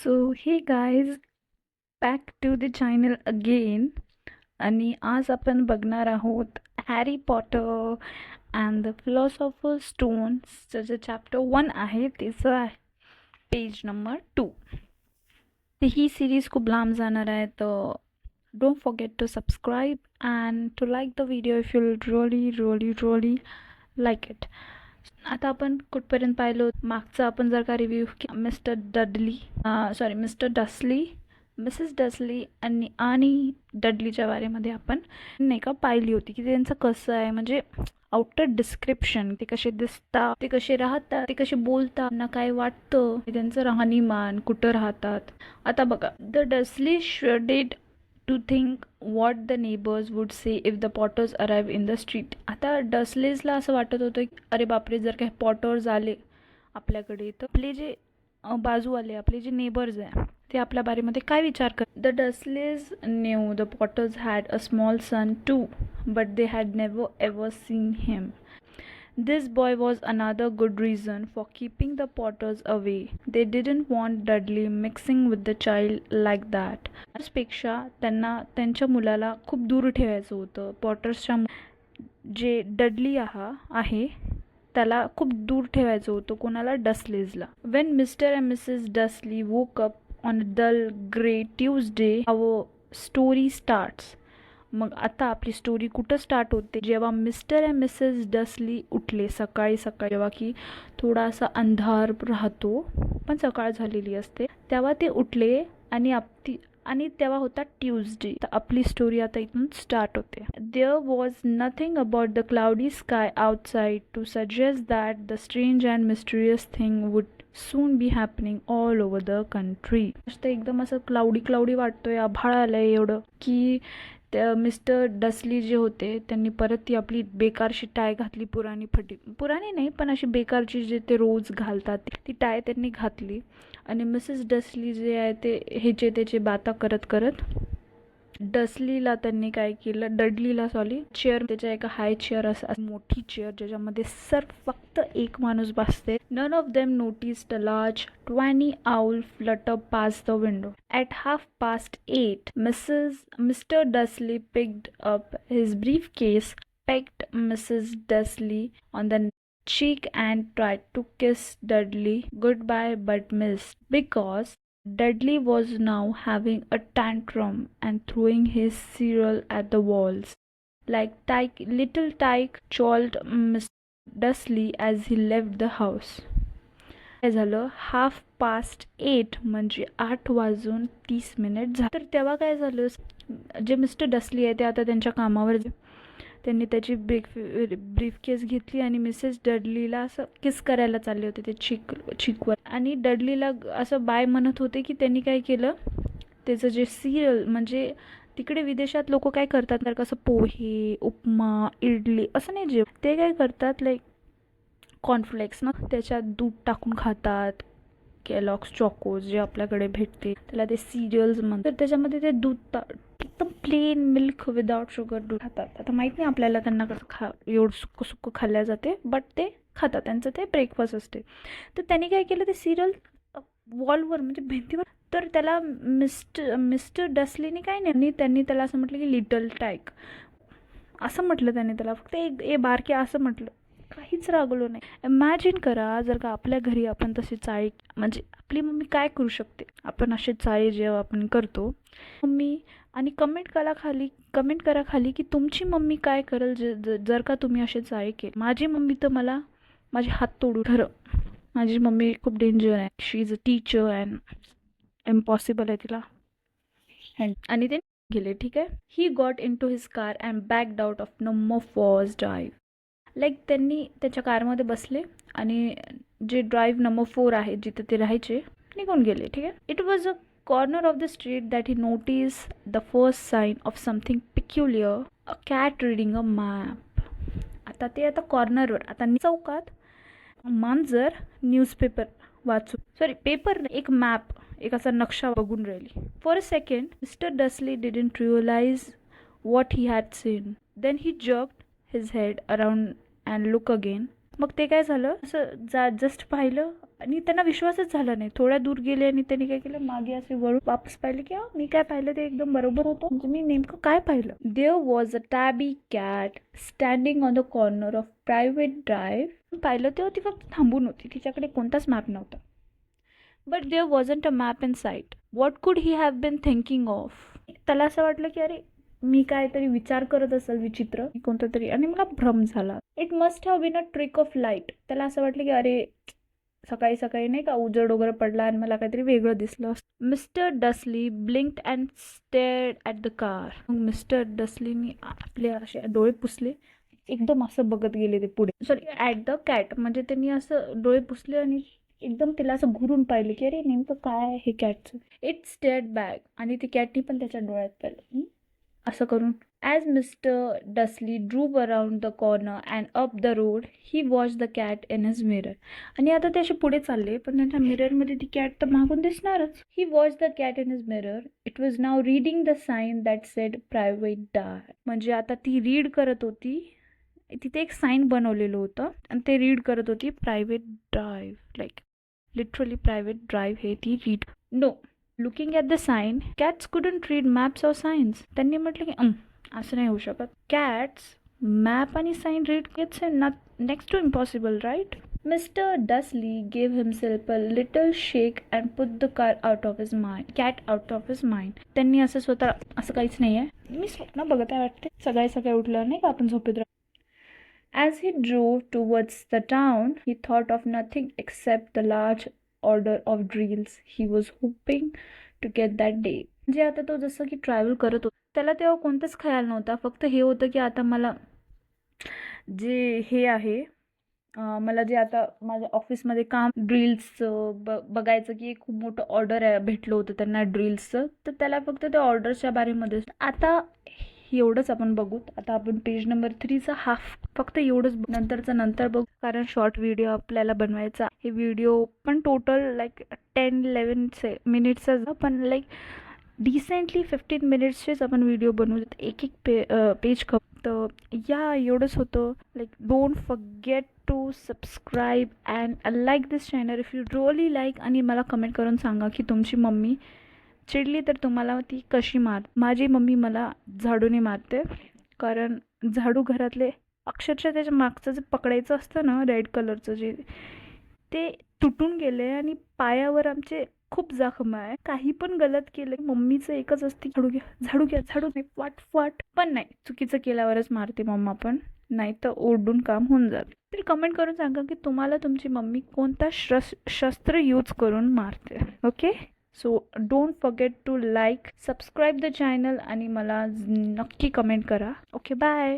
So hey guys, back to the channel again. आणि आज आपण बघणार आहोत Harry Potter and the philosopher स्टोन्सचं जे चॅप्टर 1 आहे त्याचं आहे पेज नंबर 2. ही सिरीज खूप लांब जाणार आहे, तर don't forget to subscribe and to like the video if you really like it. आता आपण कुठपर्यंत पाहिलो मागचा आपण जर का review Mr Dursley, Mrs Dursley आणि डडलीच्या बारेमध्ये आपण नाही का पाहिली होती की त्यांचं कसं आहे, म्हणजे आउटर डिस्क्रिप्शन, ते कसे दिसतात, ते कसे राहतात, ते कसे बोलतात, ना काय वाटतं, त्यांचं राहणीमान, कुठं राहतात. आता बघा, the Dursley shuddered to think what the neighbours would say if the Potters arrived in the street. आता डसलेजला असं वाटत होतं की अरे बापरे, जर काही पॉटर्स आले आपल्याकडे तर आपले जे बाजूवाले, आपले जे नेबर्स आहे ते आपल्या बारेमध्ये काय विचार कर. The Dursleys knew the Potters had a small son too, but they had never ever seen him. This boy was another good reason for keeping the Potters away. They didn't want Dudley mixing with the child like that. त्यापेक्षा त्यांना त्यांच्या मुलाला खूप दूर ठेवायचं होतं. पॉटर्सच्या जे Dudley आहे त्याला खूप दूर ठेवायचं होतं. कोणाला? डसलेजला. When Mr. and Mrs. Dursley woke up on a dull grey Tuesday, our story starts. मग आता आपली स्टोरी कुठं स्टार्ट होते? जेव्हा मिस्टर अँड मिसेस डसली उठले सकाळी सकाळी, जेव्हा की थोडासा अंधार राहतो पण सकाळ झालेली असते, तेव्हा ते उठले आणि तेव्हा होता ट्यूजडे. तर आपली स्टोरी आता इथून स्टार्ट होते. There was nothing about the cloudy sky outside to suggest that the strange and mysterious thing would soon be happening all over the country. एकदम असं क्लाउडी वाटतोय, आभाळ आलंय एवढं की मिस्टर डसली जे होते त्यांनी परत ती आपली बेकारशी टाय घातली, पुराणी नाही पण अशी बेकारची जे ते रोज घालतात ती टाय त्यांनी घातली. आणि मिसेस डसली जे आहे ते ह्याचे त्याचे बाता करत करत डसलीला त्यांनी काय केलं, डडलीला चेअर, त्याच्या एका हाय चेअर असं मोठी चेअर ज्याच्यामध्ये फक्त एक माणूस बसते. None of them noticed a large tawny owl flutter past the window. At 8:30, Mr. Dursley picked up his briefcase, pecked Mrs. Dursley on the cheek and tried to kiss Dudley goodbye but missed, because Dudley was now having a tantrum and throwing his cereal at the walls. Like little Tyke called Mr. Dursley as he left the house. काय झालं, 8:30 म्हणजे 8:30 झालं. तर तेव्हा काय झालं, जे mister डसली आहे ते आता त्यांच्या कामावर, त्यांनी त्याची ब्रीफकेस घेतली आणि मिसेस डडलीला असं किस करायला चालले होते ते चिकवर. आणि डडलीला असं बाय म्हणत होते की त्यांनी काय केलं, त्याचं जे सिरियल, म्हणजे तिकडे विदेशात लोक काय करतात तर कसं पोहे, उपमा, इडली असं नाही जेव, ते काय करतात लाईक कॉर्नफ्लेक्स ना, त्याच्यात दूध टाकून खातात. केलॉग्स चॉकोज जे आपल्याकडे भेटते त्याला ते सिरियल्स म्हणतात. तर त्याच्यामध्ये ते दूध एकदम प्लेन मिल्क विदाउट शुगर दूध खातात. आता माहीत नाही आपल्याला त्यांना कसं एवढं सुक्कं खाल्ल्या जाते, बट ते खातात, त्यांचं ते ब्रेकफास्ट असते. तर त्यांनी काय केलं, ते सिरियल वॉलवर म्हणजे भिंतीवर, तर त्याला मिस्टर डसलीने काय नाही, त्यांनी त्याला असं म्हटलं की लिटल टाईक असं म्हटलं त्यांनी त्याला, फक्त ए बारके असं म्हटलं, काहीच रागवलो नाही. इमॅजिन करा जर का आपल्या घरी आपण तशी चाळी, म्हणजे आपली मम्मी काय करू शकते, आपण असे चाळी जेव्हा आपण करतो मम्मी, आणि कमेंट करा खाली की तुमची मम्मी काय करेल जर का तुम्ही असे चाळी केले. माझी मम्मी तर मला माझे हात तोडू खरं. माझी मम्मी खूप डेंजर आहे, she is a teacher and impossible आहे तिला. आणि ते गेले, ठीक आहे. He got into his car and backed out of number 4 drive. Like त्यांनी त्याच्या कारमध्ये बसले आणि जे ड्राईव्ह नंबर 4 आहे जिथे ते राहायचे निघून गेले, ठीक आहे. It was a corner of the street that he notice the first sign of something peculiar, a cat reading a map. आता कॉर्नरवर, आता चौकात मांजर न्यूजपेपर पेपर, एक मॅप, एक असा नक्षा बघून राहिली. For a second mister Dursley didn't realize what he had seen. Then he jerked his head around and looked again. मग ते काय झालं, असं जस्ट पाहिलं आणि त्यांना विश्वासच झाला नाही. थोड्या दूर गेले आणि त्यांनी काय केलं, मागे असे वळून वापस पाहिले की मी काय पाहिलं ते एकदम बरोबर होतं. म्हणजे मी नेमकं काय पाहिलं. There was a tabby cat standing on the corner of Privet Drive. पाहिलं तेव्हा ती फक्त थांबून होती, तिच्याकडे कोणताच मॅप नव्हता. But there wasn't a map in sight. What could he have been thinking of. त्याला असं वाटलं की अरे मी काहीतरी विचार करत असेल विचित्र कोणता तरी, आणि मला भ्रम झाला. It must have been a trick of light. त्याला असं वाटलं की अरे सकाळी सकाळी नाही का उजेड वगैरे पडला आणि मला काहीतरी वेगळं दिसलं. Mister Dursley blinked and stared at the car. मग मिस्टर डसलीनी आपले असे डोळे पुसले, एकदम असं बघत गेले ते पुढे. Sorry, at the cat. म्हणजे त्यांनी असं डोळे पुसले आणि एकदम तिला असं घुरून पाहिलं की अरे नेमकं काय आहे हे कॅटचं. It स्टेअर्ड back. आणि ती कॅटनी पण त्याच्या डोळ्यात पाहिलं. असं करून as mister Dursley drove around the corner and up the road he watch the cat in his mirror. आणि आता ते असे पुढे चालले, पण त्यांच्या मिररमध्ये ती कॅट तर मागून दिसणारच. He watch the cat in his mirror. It was now reading the sign that said Privet Drive. म्हणजे आता ती रीड करत होती, तिथे एक साईन बनवलेलं होतं आणि ते रीड करत होती Privet Drive. Like literally Privet Drive हे ती read. No, looking at the sign cats couldn't read maps or signs. त्यांनी म्हटलं की असं नाही होऊ शकत. कॅट्स मॅप आणि sign read it's next to impossible, right. Mister Dursley gave himself a little shake and put the car out of his mind, cat out of his mind. त्यांनी असं स्वतः, असं काहीच नाही आहे, मी स्वप्न बघत आहे वाटते. सकाळी उठलं नाही का आपण झोपेत. As he drove towards the town, he thought of nothing except the large order of drills he was hoping to get that day. म्हणजे आता तो जसं की ट्रॅव्हल करत होता, त्याला तेव्हा कोणताच खयाल नव्हता. फक्त हे होतं की आता मला जे हे आहे, मला जे आता माझ्या ऑफिसमध्ये काम ड्रिल्सचं बघायचं की एक खूप मोठं ऑर्डर भेटलं होतं त्यांना ड्रिल्सचं. तर त्याला फक्त त्या ऑर्डरच्या बारेमध्ये आता एवढंच आपण बघू. आता आपण पेज नंबर 3चा हाफ फक्त एवढंच नंतर बघू, कारण शॉर्ट व्हिडिओ आपल्याला बनवायचा. हे व्हिडिओ पण टोटल लाईक 10-11 मिनिट्सचा, पण लाईक डिसेंटली 15 मिनिट्सचेच आपण व्हिडिओ बनवू. एक पेज तर या एवढंच होतं. Like don't forget to subscribe and like this channel if you really like. आणि मला कमेंट करून सांगा की तुमची मम्मी चिडली तर तुम्हाला ती कशी माझी मम्मी मला झाडूने मारते, कारण झाडू घरातले अक्षरशः त्याच्या मागचं जे पकडायचं असतं ना रेड कलरचं जे, ते तुटून गेले आणि पायावर आमचे खूप जखम आहे. काही पण गलत केलं मम्मीचं एकच असते, झाडू घ्या वाट. पण नाही, चुकीचं केल्यावरच मारते मम्मा पण, नाही तर ओरडून काम होऊन जातं. तर कमेंट करून सांगा की तुम्हाला तुमची मम्मी कोणता शस्त्र यूज करून मारते. Okay, so don't forget to like, subscribe the channel आणि मला नक्की कमेंट करा. Okay, bye.